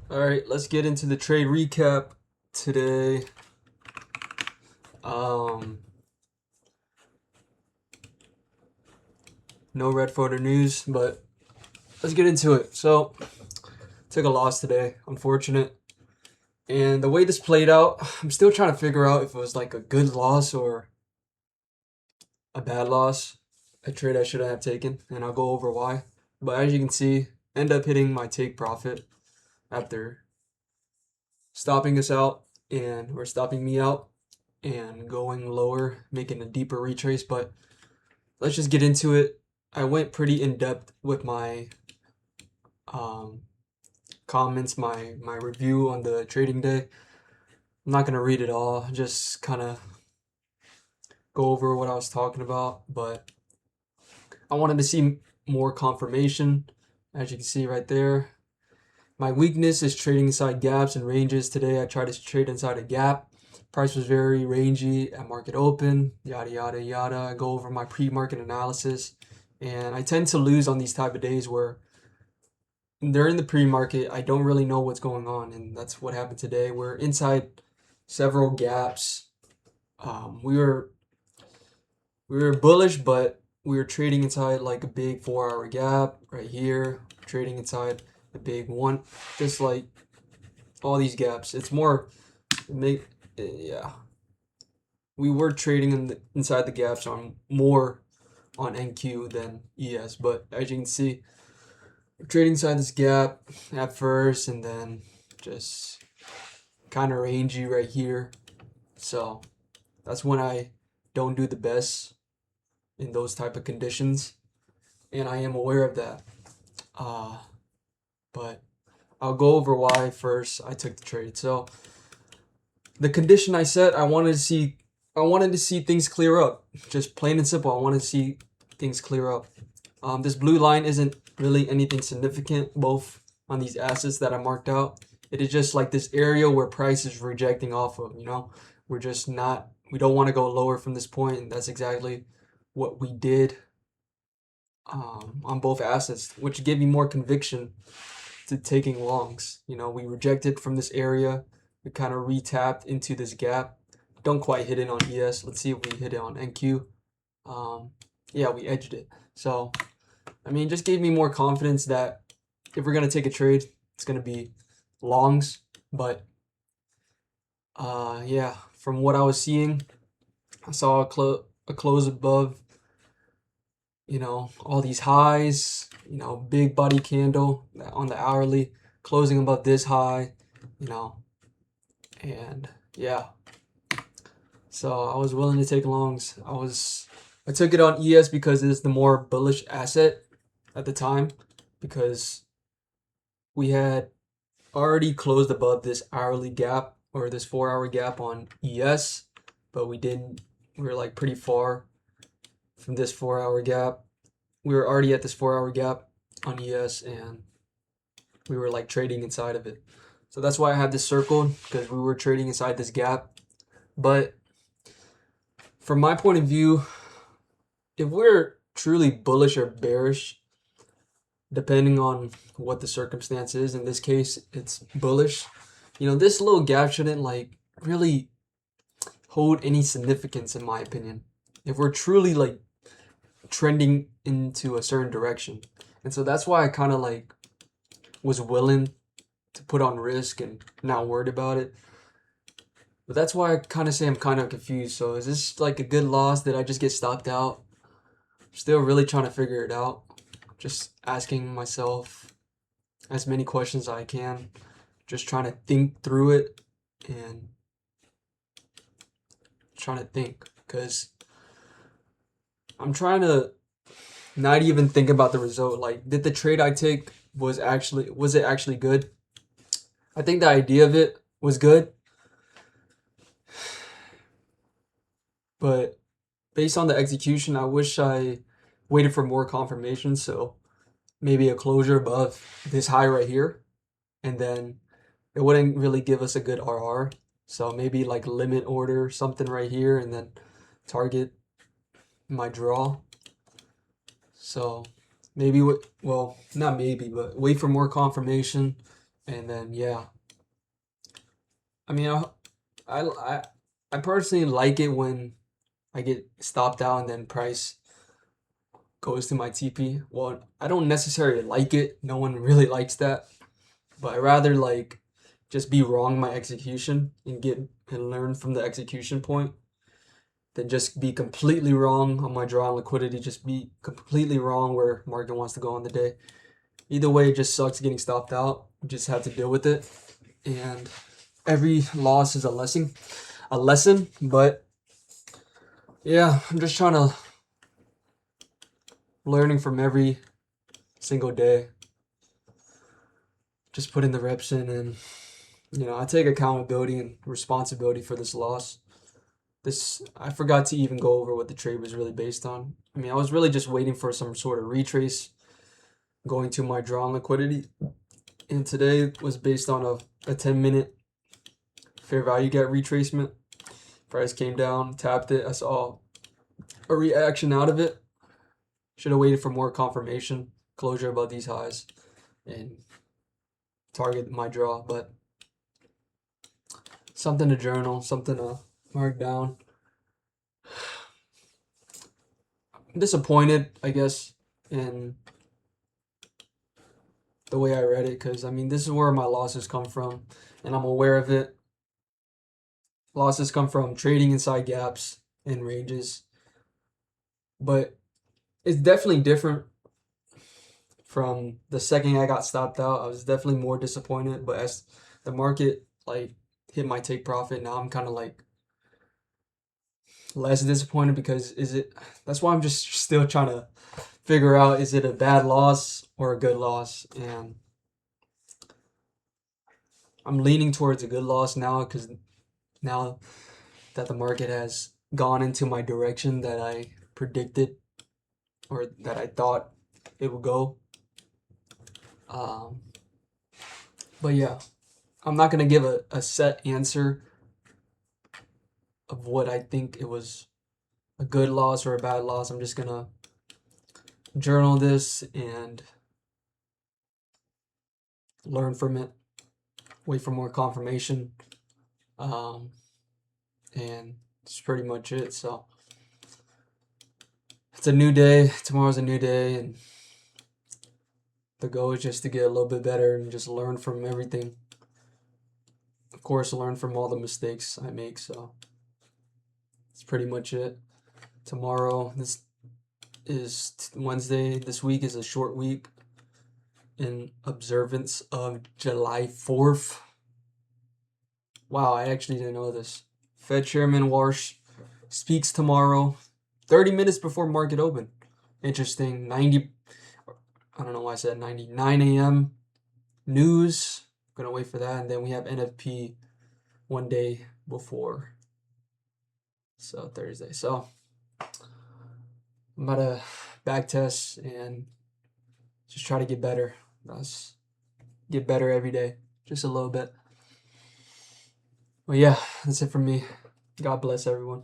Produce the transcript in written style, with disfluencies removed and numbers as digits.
All right, let's get into the trade recap today. Um, no red photo news, but let's get into it. So, took a loss today, unfortunate. And the way this played out, I'm still trying to figure out if it was like a good loss or a bad loss, a trade I shouldn't have taken, and I'll go over why. But as you can see, end up hitting my take profit after stopping us out or stopping me out and going lower, making a deeper retrace. But let's just get into it. I went pretty in depth with my um, comments, my review on the trading day. I'm not gonna read it all, just kind of go over what I was talking about. But I wanted to see more confirmation, as you can see right there. My weakness is trading inside gaps and ranges. Today I tried to trade inside a gap. Price was very rangy at market open, yada yada yada. I go over my pre-market analysis, and I tend to lose on these type of days where they're in the pre-market. I don't really know what's going on, and that's what happened today. We're inside several gaps. We were bullish, but we were trading inside like a big 4 hour gap right here. Trading inside a big one, just like all these gaps. It's more make yeah. We were trading inside the gaps on more on NQ than ES, but as you can see, we're trading inside this gap at first, and then just kind of rangy right here. So that's when I don't do the best in those type of conditions, and I am aware of that. Uh, but I'll go over why first I took the trade. So the condition I set, I wanted to see things clear up. Just plain and simple. I wanted to see things clear up. This blue line isn't really anything significant, both on these assets that I marked out. It is just like this area where price is rejecting off of, We're just not, we don't want to go lower from this point, and that's exactly what we did on both assets, which gave me more conviction to taking longs. We rejected from this area. We kind of retapped into this gap. Don't quite hit it on ES. Let's see if we hit it on NQ. Yeah, we edged it. So, just gave me more confidence that if we're going to take a trade, it's going to be longs. But, yeah, from what I was seeing, I saw a close above, all these highs, big body candle on the hourly, closing above this high, you know, and yeah. So I was willing to take longs. I took it on ES because it's the more bullish asset at the time, because we had already closed above this hourly gap or this 4 hour gap on ES, but we didn't. We were like pretty far from this 4 hour gap. We were already at this 4 hour gap on ES, and we were like trading inside of it. So that's why I had this circled, because we were trading inside this gap. But from my point of view, if we're truly bullish or bearish, depending on what the circumstance is, in this case, it's bullish. This little gap shouldn't like really hold any significance, in my opinion. If we're truly like trending into a certain direction. And so that's why I kind of like was willing to put on risk and not worried about it. But that's why I kind of say I'm kind of confused. So is this like a good loss? Did I just get stopped out? Still really trying to figure it out. Just asking myself as many questions as I can. Just trying to think through it and trying to think, because I'm trying to not even think about the result. Like, did the trade I take was it actually good? I think the idea of it was good, but based on the execution, I wish I waited for more confirmation. So maybe a closure above this high right here, and then it wouldn't really give us a good RR. So maybe like limit order something right here, and then target my draw. So maybe well, not maybe, but wait for more confirmation, and then yeah. I mean, I I I personally like it when I get stopped out and then price goes to my TP. Well, I don't necessarily like it. No one really likes that, but I rather like just be wrong in my execution and get and learn from the execution point than just be completely wrong on my draw and liquidity. Just be completely wrong where market wants to go on the day. Either way, it just sucks getting stopped out. You just have to deal with it, and every loss is a lesson. A lesson, but yeah, I'm just trying to learning from every single day. Just putting the reps in, and I take accountability and responsibility for this loss. This I forgot to even go over what the trade was really based on. I mean, I was really just waiting for some sort of retrace going to my draw and liquidity, and today was based on a 10-minute fair value gap retracement. Price came down, tapped it. I saw a reaction out of it. Should have waited for more confirmation, closure above these highs, and target my draw. But something to journal, something to mark down. I'm disappointed, I guess, in the way I read it, because I mean, this is where my losses come from, and I'm aware of it. Losses come from trading inside gaps and ranges, but it's definitely different from the second I got stopped out. I was definitely more disappointed, but as the market like hit my take profit, now I'm kind of like less disappointed because that's why I'm just still trying to figure out, is it a bad loss or a good loss? And I'm leaning towards a good loss now, because now that the market has gone into my direction that I predicted or that I thought it would go. Um, but yeah, I'm not gonna give a set answer of what I think it was a good loss or a bad loss. I'm just gonna journal this and learn from it, wait for more confirmation, um, and that's pretty much it. So it's a new day. Tomorrow's a new day, and the goal is just to get a little bit better and just learn from everything. Of course, learn from all the mistakes I make. So that's pretty much it. Tomorrow, this is Wednesday. This week is a short week in observance of July 4th. Wow, I actually didn't know this. Fed Chairman Warsh speaks tomorrow, 30 minutes before market open. Interesting. I don't know why I said 9 a.m. news. Gonna wait for that. And then we have NFP one day before. So Thursday. So I'm about to back test and just try to get better. Get better every day, just a little bit. Well, yeah, that's it from me. God bless everyone.